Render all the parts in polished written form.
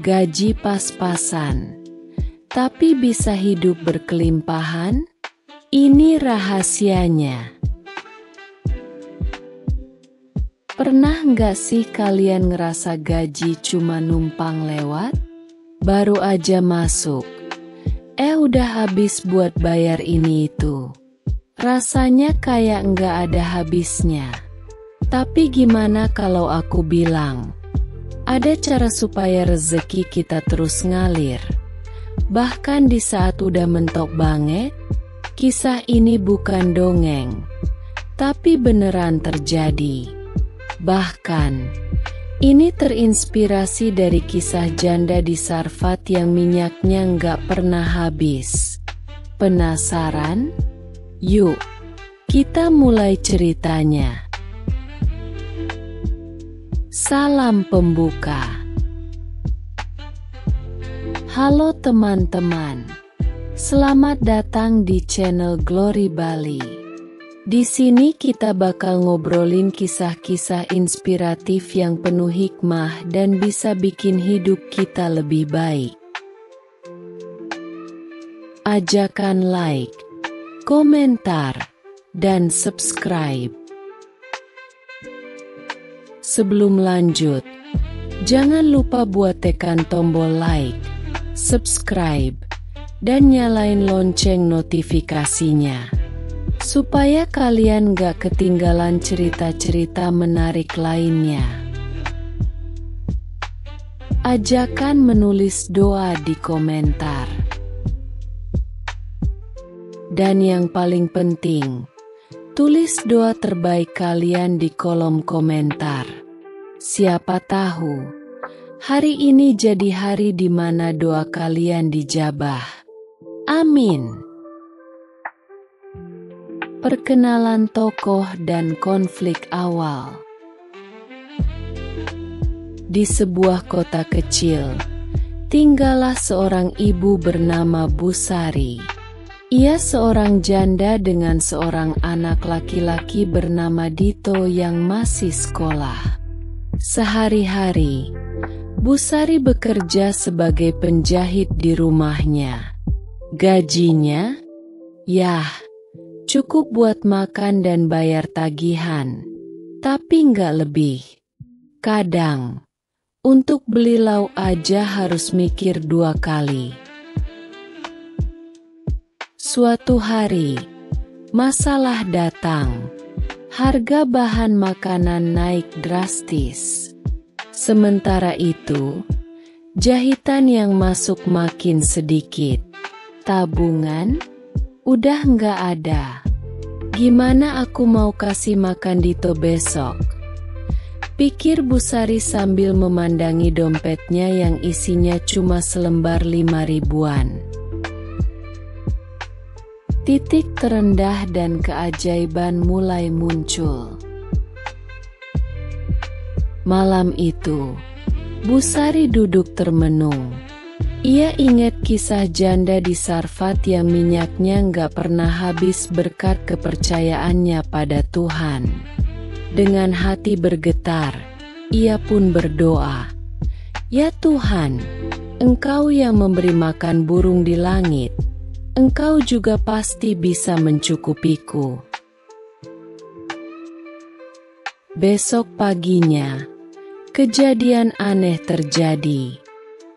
gaji pas-pasan, tapi bisa hidup berkelimpahan? Ini rahasianya. Pernah nggak sih kalian ngerasa gaji cuma numpang lewat? Baru aja masuk, udah habis buat bayar ini itu. Rasanya kayak nggak ada habisnya. Tapi gimana kalau aku bilang, ada cara supaya rezeki kita terus ngalir. Bahkan di saat udah mentok banget. Kisah ini bukan dongeng, tapi beneran terjadi. Bahkan, ini terinspirasi dari kisah janda di Sarfat yang minyaknya nggak pernah habis. Penasaran? Yuk, kita mulai ceritanya. Salam pembuka. Halo teman-teman. Selamat datang di channel Glory Bali. Di sini kita bakal ngobrolin kisah-kisah inspiratif yang penuh hikmah dan bisa bikin hidup kita lebih baik. Ajakan like, komentar, dan subscribe. Sebelum lanjut, jangan lupa buat tekan tombol like, subscribe, dan nyalain lonceng notifikasinya, supaya kalian gak ketinggalan cerita-cerita menarik lainnya. Ajakan menulis doa di komentar. Dan yang paling penting, tulis doa terbaik kalian di kolom komentar. Siapa tahu, hari ini jadi hari di mana doa kalian dijabah. Amin. Perkenalan tokoh dan konflik awal. Di sebuah kota kecil, tinggallah seorang ibu bernama Busari. Ia seorang janda dengan seorang anak laki-laki bernama Dito yang masih sekolah. Sehari-hari, Busari bekerja sebagai penjahit di rumahnya. Gajinya, yah, cukup buat makan dan bayar tagihan, tapi nggak lebih. Kadang, untuk beli lauk aja harus mikir 2 kali. Suatu hari, masalah datang. Harga bahan makanan naik drastis. Sementara itu, jahitan yang masuk makin sedikit. Tabungan udah nggak ada. Gimana aku mau kasih makan Dito besok? Pikir Busari sambil memandangi dompetnya yang isinya cuma selembar 5 ribuan. Titik terendah dan keajaiban mulai muncul. Malam itu, Busari duduk termenung. Ia ingat kisah janda di Sarfat yang minyaknya nggak pernah habis berkat kepercayaannya pada Tuhan. Dengan hati bergetar, ia pun berdoa, "Ya Tuhan, Engkau yang memberi makan burung di langit, Engkau juga pasti bisa mencukupiku." Besok paginya, kejadian aneh terjadi.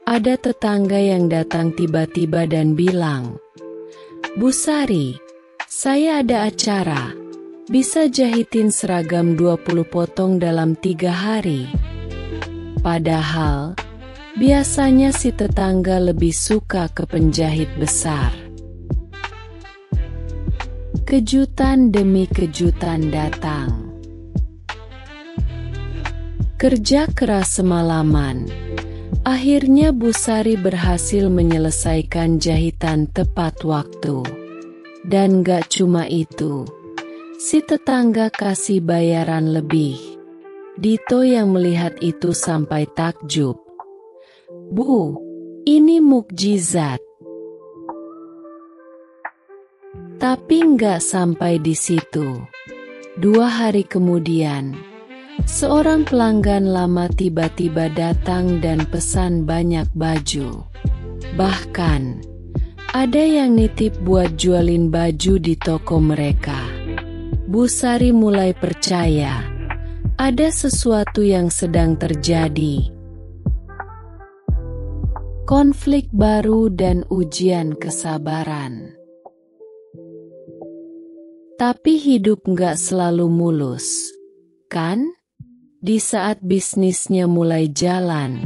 Ada tetangga yang datang tiba-tiba dan bilang, "Busari, saya ada acara. Bisa jahitin seragam 20 potong dalam 3 hari." Padahal, biasanya si tetangga lebih suka ke penjahit besar. Kejutan demi kejutan datang. Kerja keras semalaman. Akhirnya Busari berhasil menyelesaikan jahitan tepat waktu. Dan gak cuma itu, si tetangga kasih bayaran lebih. Dito yang melihat itu sampai takjub. "Bu, ini mukjizat." Tapi nggak sampai di situ. 2 hari kemudian, Seorang pelanggan lama tiba-tiba datang dan pesan banyak baju. Bahkan, ada yang nitip buat jualin baju di toko mereka. Bu Sari mulai percaya, ada sesuatu yang sedang terjadi. Konflik baru dan ujian kesabaran. Tapi hidup nggak selalu mulus, kan? Di saat bisnisnya mulai jalan,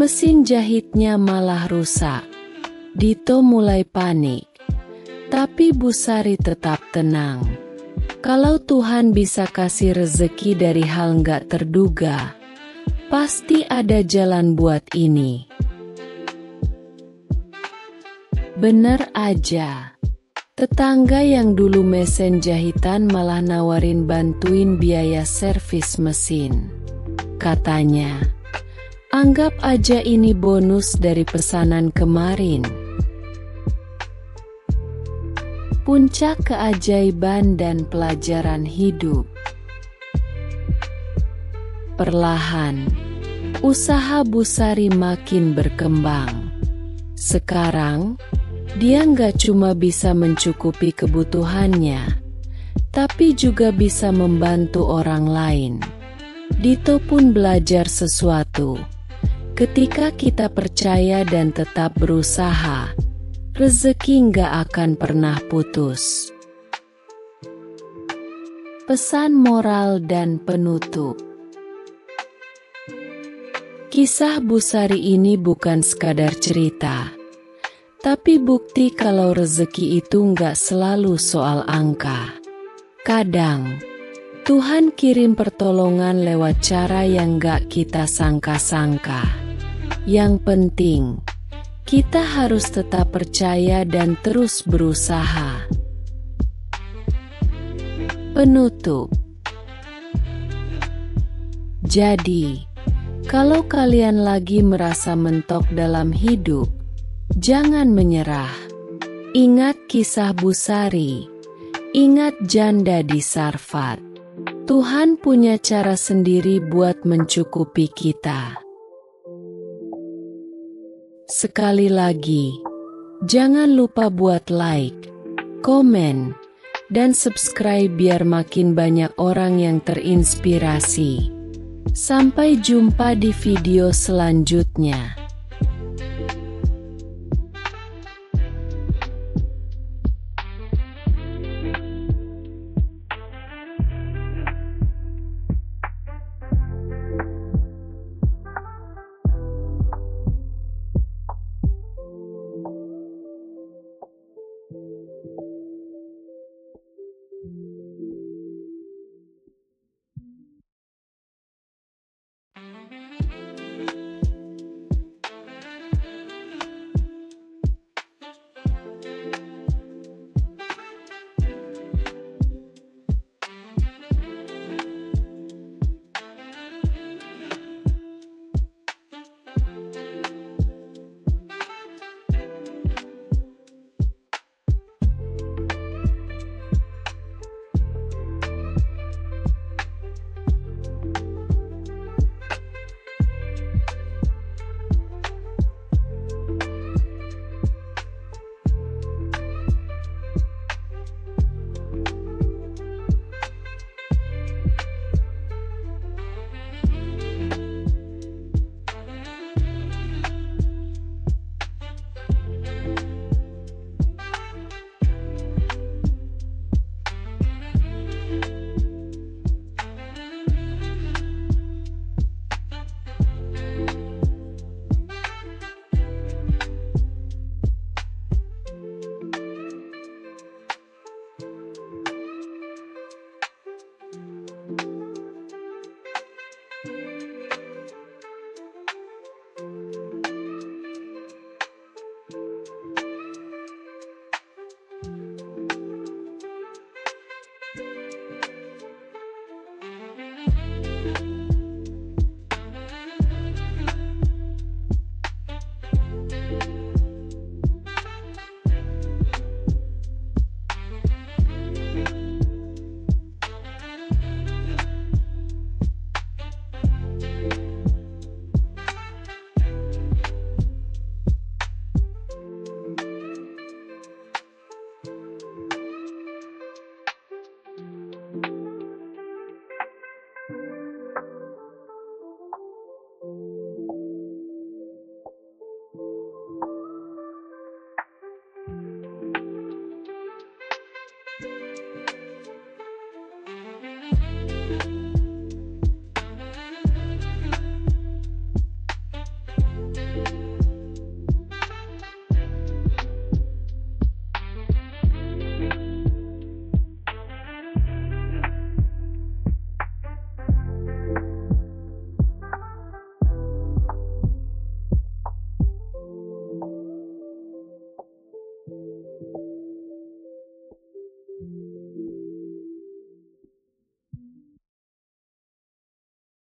mesin jahitnya malah rusak. Dito mulai panik, tapi Bu Sari tetap tenang. Kalau Tuhan bisa kasih rezeki dari hal nggak terduga, pasti ada jalan buat ini. Bener aja, tetangga yang dulu mesen jahitan malah nawarin bantuin biaya servis mesin. Katanya, anggap aja ini bonus dari pesanan kemarin. Puncak keajaiban dan pelajaran hidup. Perlahan, usaha Bu Sari makin berkembang. Sekarang, dia nggak cuma bisa mencukupi kebutuhannya, tapi juga bisa membantu orang lain. Dito pun belajar sesuatu. Ketika kita percaya dan tetap berusaha, rezeki nggak akan pernah putus. Pesan moral dan penutup. Kisah Bu Sari ini bukan sekadar cerita, tapi bukti kalau rezeki itu nggak selalu soal angka. Kadang, Tuhan kirim pertolongan lewat cara yang nggak kita sangka-sangka. Yang penting, kita harus tetap percaya dan terus berusaha. Penutup. Jadi, kalau kalian lagi merasa mentok dalam hidup, jangan menyerah. Ingat kisah Bu Sari. Ingat janda di Sarfat. Tuhan punya cara sendiri buat mencukupi kita. Sekali lagi, jangan lupa buat like, komen, dan subscribe biar makin banyak orang yang terinspirasi. Sampai jumpa di video selanjutnya.